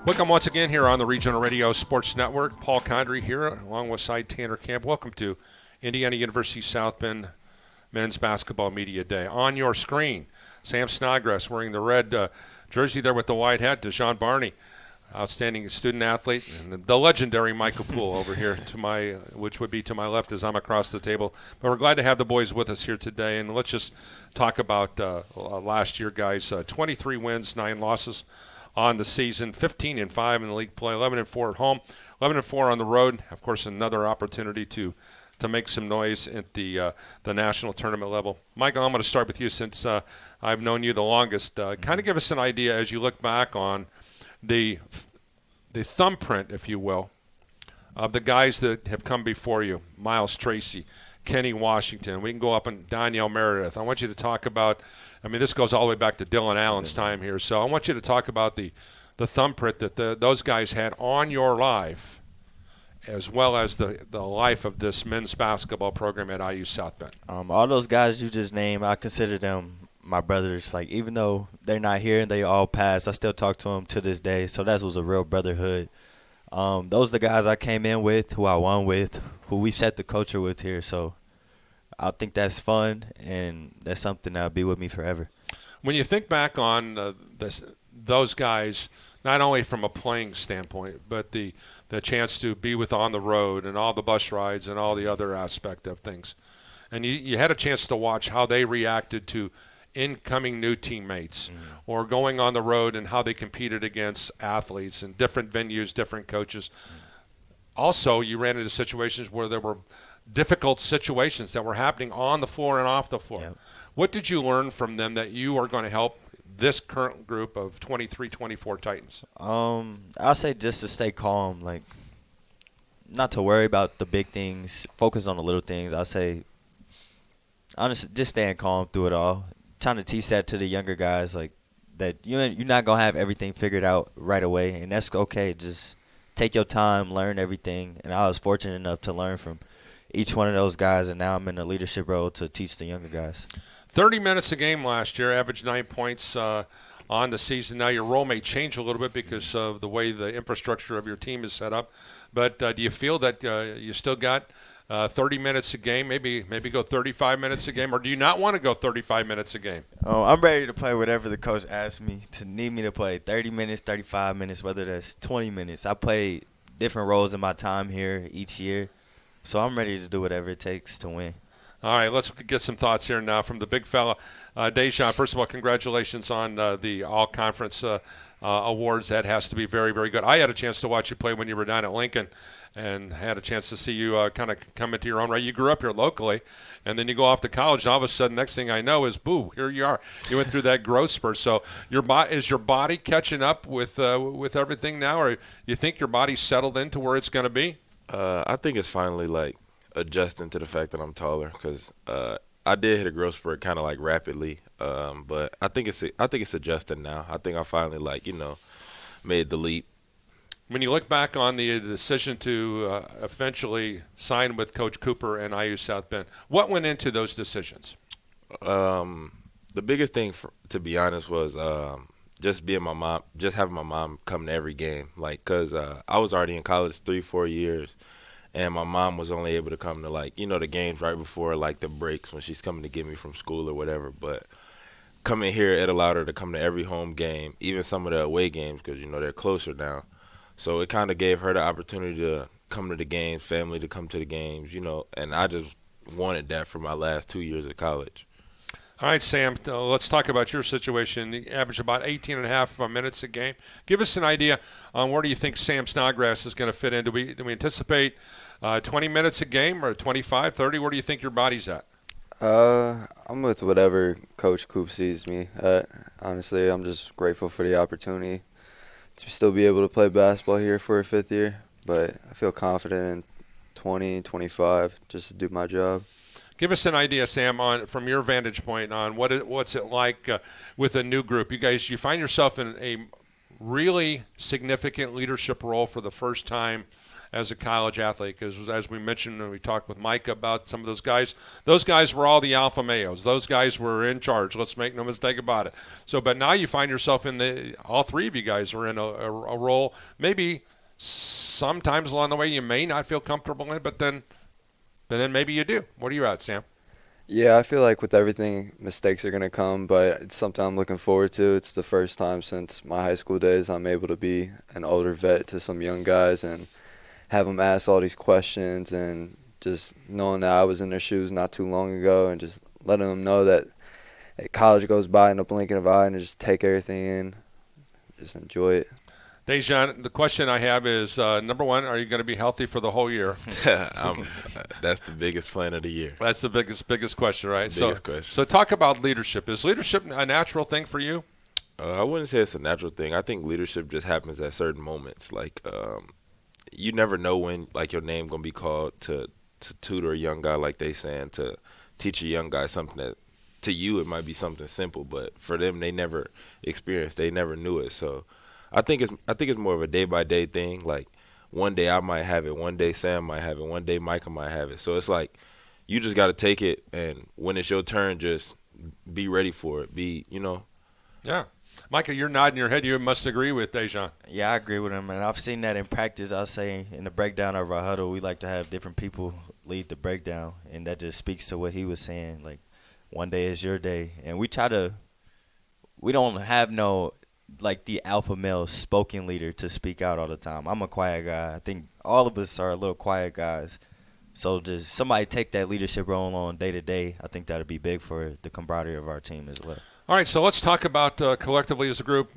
Welcome once again here on the Regional Radio Sports Network. Paul Condry here, along with Tanner Camp. Welcome to Indiana University South Bend Men's Basketball Media Day. On your screen, Sam Snodgrass wearing the red jersey there with the white hat. Dejon Barney, outstanding student athlete, and the legendary Micah Poole over here to my, which would be to my left as I'm across the table. But we're glad to have the boys with us here today, and let's just talk about last year, guys. 23 wins, 9 losses on the season, 15-5 in the league play, 11-4 at home, 11-4 on the road. Of course, another opportunity to make some noise at the national tournament level. Michael, I'm going to start with you since I've known you the longest. Kind of give us an idea as you look back on the thumbprint, if you will, of the guys that have come before you. Miles Tracy, Kenny Washington. We can go up and Danielle Meredith. I want you to talk about, this goes all the way back to Dylan Allen's time here. So I want you to talk about the thumbprint that those guys had on your life, as well as the life of this men's basketball program at IU South Bend. All those guys you just named, I consider them my brothers. Like, even though they're not here and they all passed, I still talk to them to this day. So that was a real brotherhood. Those are the guys I came in with, who I won with, who we set the culture with here. So I think that's fun, and that's something that'll be with me forever. When you think back on those guys, not only from a playing standpoint, but the chance to be with on the road and all the bus rides and all the other aspect of things, and you had a chance to watch how they reacted to incoming new teammates or going on the road and how they competed against athletes in different venues, different coaches. Also, you ran into situations where there were difficult situations that were happening on the floor and off the floor. Yep. What did you learn from them that you are going to help this current group of 23, 24 Titans? I'll say just to stay calm, like not to worry about the big things, focus on the little things. I'll say, honestly, just staying calm through it all. Trying to teach that to the younger guys, like that you're not going to have everything figured out right away, and that's okay. Just take your time, learn everything, and I was fortunate enough to learn from each one of those guys, and now I'm in a leadership role to teach the younger guys. 30 minutes a game last year, averaged 9 points on the season. Now your role may change a little bit because of the way the infrastructure of your team is set up, but do you feel that you still got 30 minutes a game, maybe go 35 minutes a game, or do you not want to go 35 minutes a game? Oh, I'm ready to play whatever the coach asks me to need me to play, 30 minutes, 35 minutes, whether that's 20 minutes. I play different roles in my time here each year, so I'm ready to do whatever it takes to win. All right, let's get some thoughts here now from the big fella. Dejon, first of all, congratulations on the all-conference awards. That has to be very, very good. I had a chance to watch you play when you were down at Lincoln and had a chance to see you kind of come into your own right. You grew up here locally, and then you go off to college, and all of a sudden, next thing I know is, boo, here you are. You went through that growth spurt. So is your body catching up with everything now, or you think your body's settled into where it's going to be? I think it's finally, like, adjusting to the fact that I'm taller because I did hit a growth spurt kind of, like, rapidly. But I think it's adjusting now. I think I finally, made the leap. When you look back on the decision to eventually sign with Coach Cooper and IU South Bend, what went into those decisions? The biggest thing, to be honest, was just having my mom come to every game. Like, because I was already in college 3-4 years, and my mom was only able to come to, the games right before, the breaks when she's coming to get me from school or whatever. But coming here, it allowed her to come to every home game, even some of the away games because, they're closer now. So it kind of gave her the opportunity to come to the games, family to come to the games, and I just wanted that for my last 2 years of college. All right, Sam, let's talk about your situation. You average about 18.5 minutes a game. Give us an idea on where do you think Sam Snodgrass is going to fit in. Do we anticipate 20 minutes a game or 25, 30? Where do you think your body's at? I'm with whatever Coach Coop sees me at. Honestly, I'm just grateful for the opportunity to still be able to play basketball here for a fifth year. But I feel confident in 20, 25 just to do my job. Give us an idea, Sam, from your vantage point on what's it like with a new group. You find yourself in a really significant leadership role for the first time as a college athlete? Because as we mentioned, and we talked with Micah about some of those guys were all the alpha males. Those guys were in charge. Let's make no mistake about it. So, but now you find yourself all three of you guys are in a role. Maybe sometimes along the way you may not feel comfortable in, but then maybe you do. What are you at, Sam? Yeah, I feel like with everything, mistakes are going to come, but it's something I'm looking forward to. It's the first time since my high school days I'm able to be an older vet to some young guys and have them ask all these questions, and just knowing that I was in their shoes not too long ago and just letting them know that college goes by in a blink of an eye and just take everything in, just enjoy it. Dejon, the question I have is, number one, are you going to be healthy for the whole year? That's the biggest plan of the year. That's the biggest question, right? Biggest question. So talk about leadership. Is leadership a natural thing for you? I wouldn't say it's a natural thing. I think leadership just happens at certain moments. Like, you never know when, like, your name going to be called to tutor a young guy, like they saying, to teach a young guy something that, to you, it might be something simple, but for them, they never experienced, they never knew it. So I think it's more of a day-by-day thing. Like, one day I might have it, one day Sam might have it, one day Micah might have it. So it's like you just got to take it, and when it's your turn, just be ready for it. Yeah. Micah, you're nodding your head. You must agree with Dejon. Yeah, I agree with him, and I've seen that in practice. I'll say in the breakdown of our huddle, we like to have different people lead the breakdown, and that just speaks to what he was saying. Like, one day is your day, and we don't have no, like, the alpha male spoken leader to speak out all the time. I'm a quiet guy. I think all of us are a little quiet guys. So just somebody take that leadership role on day to day. I think that would be big for the camaraderie of our team as well. All right, so let's talk about collectively as a group.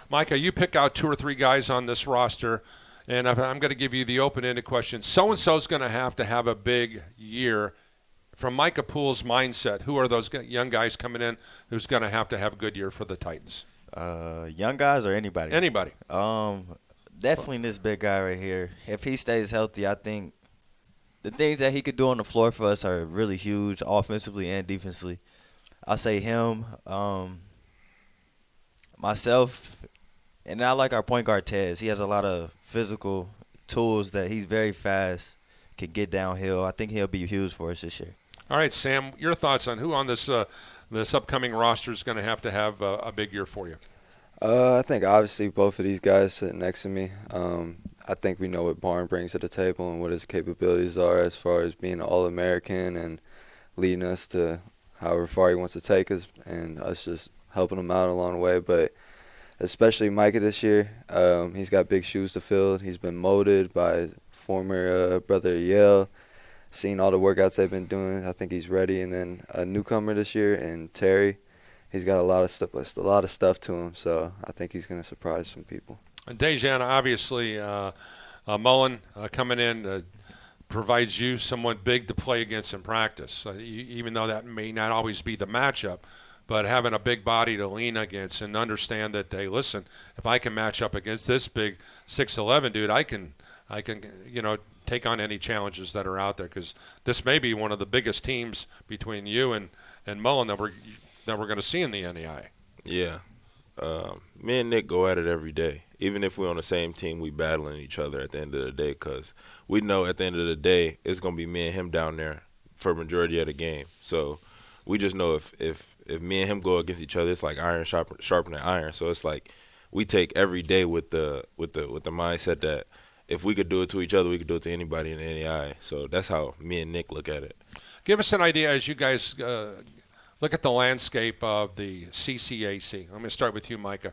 Micah, you pick out 2 or 3 guys on this roster, and I'm going to give you the open-ended question. So-and-so's going to have a big year. From Micah Poole's mindset, who are those young guys coming in who's going to have a good year for the Titans? Young guys or anybody? Anybody. Definitely this big guy right here. If he stays healthy, I think the things that he could do on the floor for us are really huge, offensively and defensively. I'll say him, myself, and I like our point guard, Tez. He has a lot of physical tools that he's very fast, can get downhill. I think he'll be huge for us this year. All right, Sam, your thoughts on who on this upcoming roster is going to have a big year for you? I think obviously both of these guys sitting next to me. I think we know what Barn brings to the table and what his capabilities are as far as being an All-American and leading us to however far he wants to take us, and us just helping him out along the way. But especially Micah this year, he's got big shoes to fill. He's been molded by his former brother Yale. Seeing all the workouts they've been doing, I think he's ready. And then a newcomer this year, and Terry, he's got a lot of stuff to him. So I think he's going to surprise some people. And Dejon, obviously, Mullen coming in provides you someone big to play against in practice, even though that may not always be the matchup. But having a big body to lean against and understand that, hey, listen, if I can match up against this big 6'11" dude, I can take on any challenges that are out there, because this may be one of the biggest teams between you and Mullen that we're going to see in the NAI. Yeah. Me and Nick go at it every day. Even if we're on the same team, we battling each other at the end of the day, because we know at the end of the day it's going to be me and him down there for a majority of the game. So we just know if me and him go against each other, it's like iron sharpening iron. So it's like we take every day with the mindset that if we could do it to each other, we could do it to anybody in the NAI. So that's how me and Nick look at it. Give us an idea as you guys look at the landscape of the CCAC. I'm going to start with you, Micah.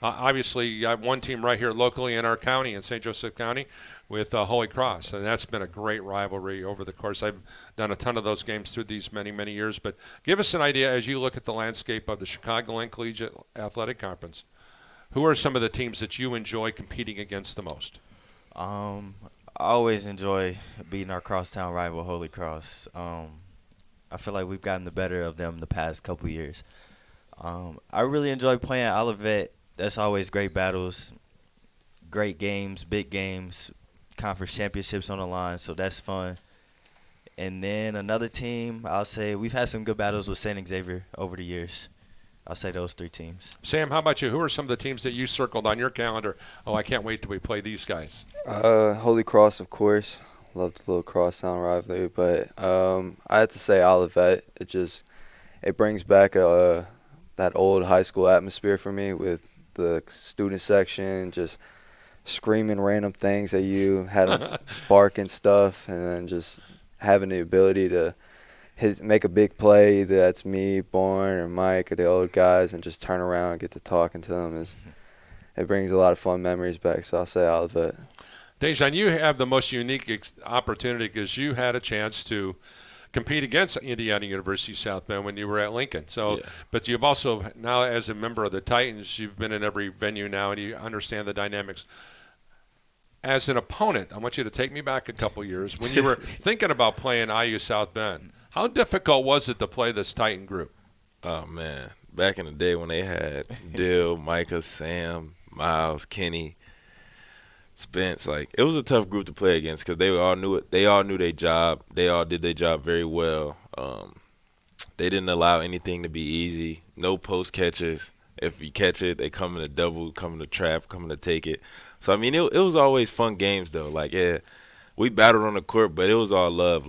Obviously, you have one team right here locally in our county, in St. Joseph County, with Holy Cross, and that's been a great rivalry over the course. I've done a ton of those games through these many, many years. But give us an idea as you look at the landscape of the Chicagoland Collegiate Athletic Conference. Who are some of the teams that you enjoy competing against the most? I always enjoy beating our crosstown rival, Holy Cross. I feel like we've gotten the better of them the past couple years. I really enjoy playing Olivet. That's always great battles, great games, big games, conference championships on the line, so that's fun. And then another team, I'll say we've had some good battles with St. Xavier over the years. I'll say those 3 teams. Sam, how about you? Who are some of the teams that you circled on your calendar? Oh, I can't wait till we play these guys. Holy Cross, of course. Love the little crosstown rivalry, but I have to say Olivet. It brings back that old high school atmosphere for me with the student section just screaming random things at you, had them barking stuff, and then just having the ability to make a big play. Either that's me, Born, or Mike, or the old guys, and just turn around and get to talking to them. It brings a lot of fun memories back, so I'll say Olivet. Dejon, you have the most unique opportunity because you had a chance to compete against Indiana University South Bend when you were at Lincoln. So, Yeah. But you've also now, as a member of the Titans, you've been in every venue now, and you understand the dynamics. As an opponent, I want you to take me back a couple years when you were thinking about playing IU South Bend. How difficult was it to play this Titan group? Oh, man. Back in the day when they had Dill, Micah, Sam, Miles, Kenny, Spence, it was a tough group to play against because they all knew it. They all knew their job. They all did their job very well. They didn't allow anything to be easy. No post catches. If you catch it, they come in a double, come in a trap, come in to take it. So, I mean, it was always fun games, though. We battled on the court, but it was all love.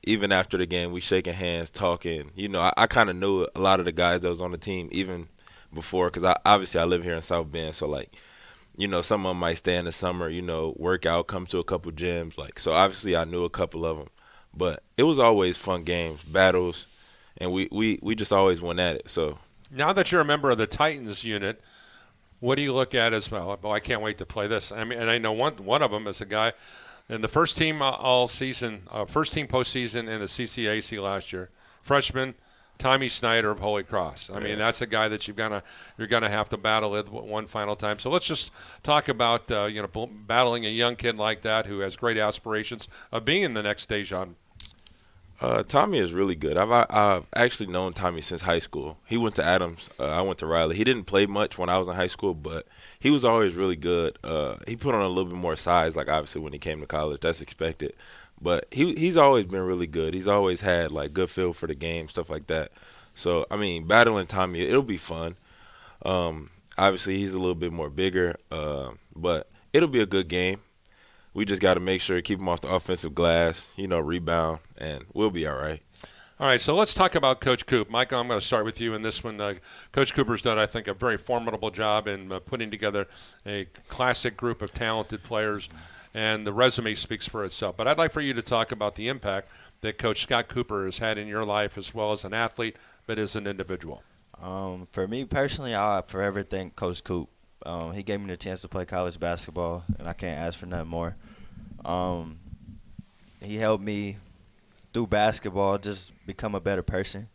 Even after the game, we shaking hands, talking. I kind of knew a lot of the guys that was on the team even before because obviously I live here in South Bend. So, some of them might stay in the summer, work out, come to a couple gyms. So obviously I knew a couple of them. But it was always fun games, battles, and we just always went at it. So now that you're a member of the Titans unit, what do you look at as well? Oh, I can't wait to play this. I mean, and I know one of them is a guy in the first team all season, first team postseason in the CCAC last year, freshman Tommy Snyder of Holy Cross. I mean, that's a guy that you're gonna have to battle with one final time. So let's just talk about battling a young kid like that who has great aspirations of being the next Dejon. Tommy is really good. I've actually known Tommy since high school. He went to Adams. I went to Riley. He didn't play much when I was in high school, but he was always really good. He put on a little bit more size, obviously when he came to college. That's expected. But he's always been really good. He's always had good feel for the game, stuff like that. So I mean, battling Tommy, it'll be fun. Obviously he's a little bit more bigger, but it'll be a good game. We just got to make sure to keep him off the offensive glass, rebound, and we'll be all right. All right, so let's talk about Coach Coop. Micah, I'm going to start with you in this one. Coach Cooper's done, I think, a very formidable job in putting together a classic group of talented players, and the resume speaks for itself. But I'd like for you to talk about the impact that Coach Scott Cooper has had in your life as well as an athlete, but as an individual. For me personally, I'll forever thank Coach Coop. He gave me the chance to play college basketball, and I can't ask for nothing more. He helped me through basketball just become a better person,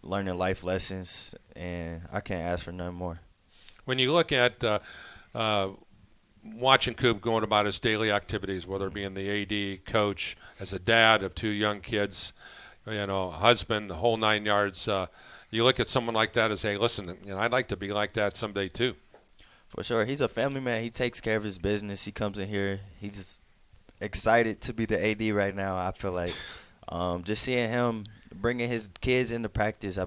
learning life lessons, and I can't ask for nothing more. When you look at watching Coop going about his daily activities, whether it be in the AD, coach, as a dad of 2 young kids, husband, the whole 9 yards, you look at someone like that and say, listen, I'd like to be like that someday too. For sure. He's a family man. He takes care of his business. He comes in here. He's just excited to be the AD right now. I feel like just seeing him bringing his kids into practice,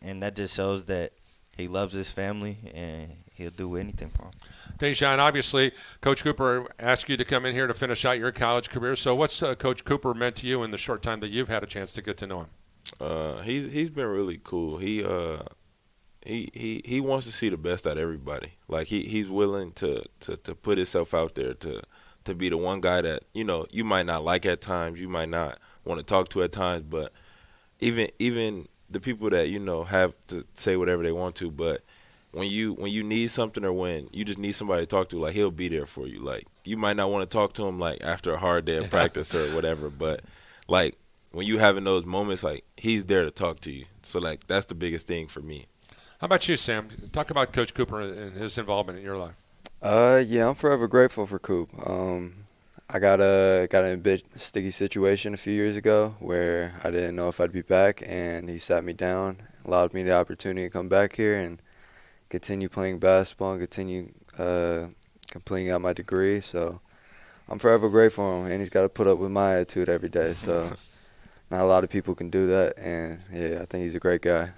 and that just shows that he loves his family and he'll do anything for them. Dejon, obviously, Coach Cooper asked you to come in here to finish out your college career. So what's Coach Cooper meant to you in the short time that you've had a chance to get to know him? He's been really cool. He wants to see the best out of everybody. He's willing to put himself out there to be the one guy that you might not like at times, you might not want to talk to at times, but even the people that have to say whatever they want to, but when you need something or when you just need somebody to talk to, he'll be there for you. You might not want to talk to him after a hard day of practice or whatever, but when you having those moments, he's there to talk to you. So that's the biggest thing for me. How about you, Sam? Talk about Coach Cooper and his involvement in your life. Yeah, I'm forever grateful for Coop. I got in a bit sticky situation a few years ago where I didn't know if I'd be back, and he sat me down, allowed me the opportunity to come back here and continue playing basketball and continue completing out my degree. So I'm forever grateful for him, and he's got to put up with my attitude every day. So not a lot of people can do that, and yeah, I think he's a great guy.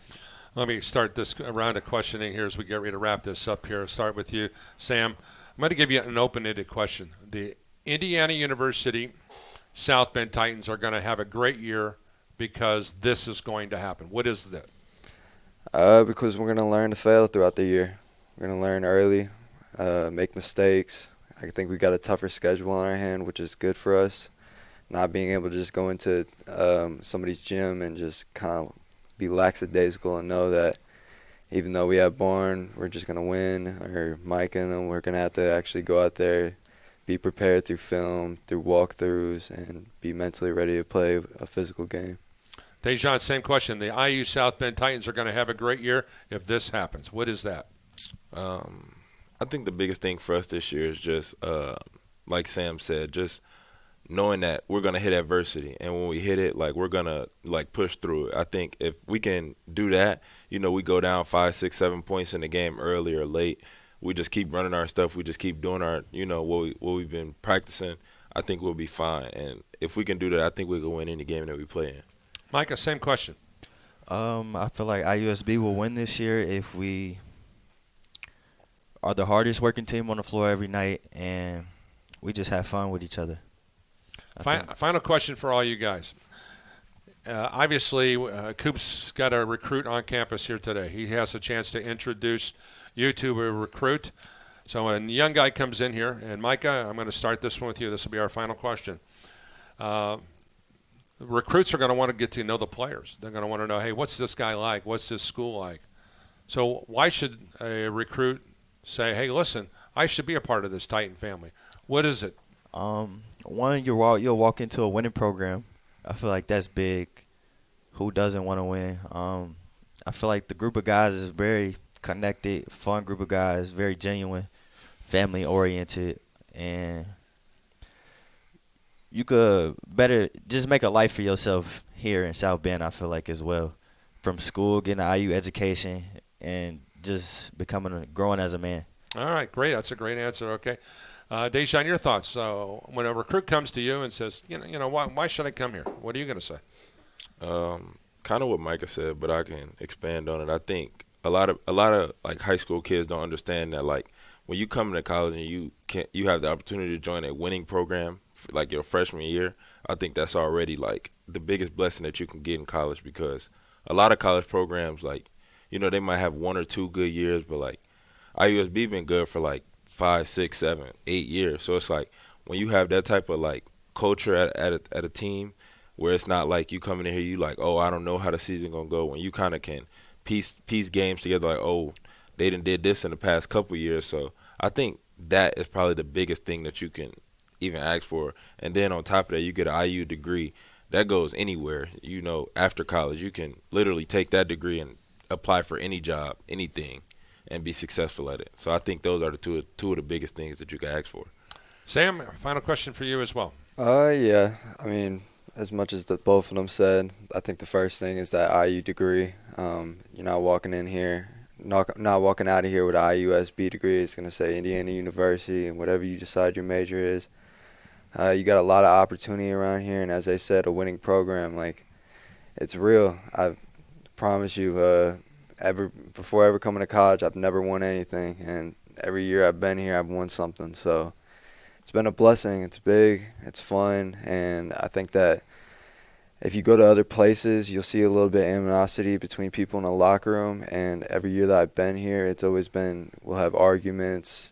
Let me start this round of questioning here as we get ready to wrap this up here. I'll start with you, Sam. I'm going to give you an open-ended question. The Indiana University South Bend Titans are going to have a great year because this is going to happen. What is that? Because we're going to learn to fail throughout the year. We're going to learn early, make mistakes. I think we got a tougher schedule on our hand, which is good for us. Not being able to just go into somebody's gym and just kind of be lackadaisical and know that even though we have Barn, we're just going to win, or Micah, and then we're going to have to actually go out there, be prepared through film, through walkthroughs, and be mentally ready to play a physical game. Dejon, same question. The IU South Bend Titans are going to have a great year if this happens. What is that? I think the biggest thing for us this year is just, like Sam said, just knowing that we're going to hit adversity. And when we hit it, like, we're going to, like, push through it. I think if we can do that, you know, we go down 5, 6, 7 points in the game early or late. We just keep running our stuff. We just keep doing our, you know, what we've been practicing. I think we'll be fine. And if we can do that, I think we can win any game that we play in. Micah, same question. I feel like IUSB will win this year if we are the hardest working team on the floor every night and we just have fun with each other. Final question for all you guys. Obviously, Coop's got a recruit on campus here today. He has a chance to introduce you to a recruit. So when a young guy comes in here, and Micah, I'm going to start this one with you. This will be our final question. Recruits are going to want to get to know the players. They're going to want to know, hey, what's this guy like? What's this school like? So why should a recruit say, hey, listen, I should be a part of this Titan family? What is it? One, you'll walk into a winning program. I feel like that's big. Who doesn't want to win? I feel like the group of guys is very connected, fun group of guys, very genuine, family-oriented, and you could better just make a life for yourself here in South Bend, I feel like, as well. From school, getting an IU education, and just growing as a man. All right, great. That's a great answer. Okay. Dejon, your thoughts. So when a recruit comes to you and says, why should I come here? What are you going to say? Kind of what Micah said, but I can expand on it. I think a lot of like high school kids don't understand that, like, when you come to college and you have the opportunity to join a winning program like your freshman year, I think that's already like the biggest blessing that you can get in college, because a lot of college programs, like, you know, they might have 1 or 2 good years, but like IUSB been good for like 5, 6, 7, 8 years. So it's like when you have that type of like culture at a team where it's not like you coming in here, you like, oh, I don't know how the season gonna go. When you kind of can piece games together, like, oh, they done did this in the past couple years. So I think that is probably the biggest thing that you can even ask for. And then on top of that, you get an IU degree that goes anywhere. You know, after college, you can literally take that degree and apply for any job, anything, and be successful at it. So I think those are the two of the biggest things that you can ask for. Sam, final question for you as well. Yeah. I mean, as much as both of them said, I think the first thing is that IU degree. You're not walking in here, not walking out of here with an IUSB degree. It's going to say Indiana University, and whatever you decide your major is. You got a lot of opportunity around here, and as they said, a winning program. Like, it's real. I promise you, before ever coming to college, I've never won anything, and every year I've been here, I've won something. So it's been a blessing. It's big. It's fun, and I think that if you go to other places, you'll see a little bit of animosity between people in the locker room, and every year that I've been here, it's always been, we'll have arguments,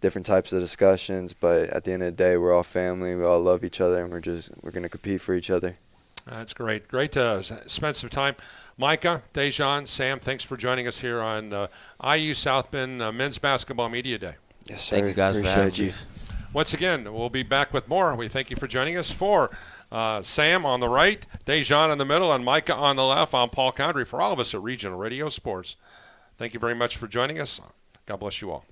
different types of discussions, but at the end of the day, we're all family. We all love each other, and we're going to compete for each other. That's great. Great to spend some time. Micah, Dejon, Sam, thanks for joining us here on IU South Bend Men's Basketball Media Day. Yes, sir. Thank you guys for having me. Once again, we'll be back with more. We thank you for joining us. For Sam on the right, Dejon in the middle, and Micah on the left. I'm Paul Condry for all of us at Regional Radio Sports. Thank you very much for joining us. God bless you all.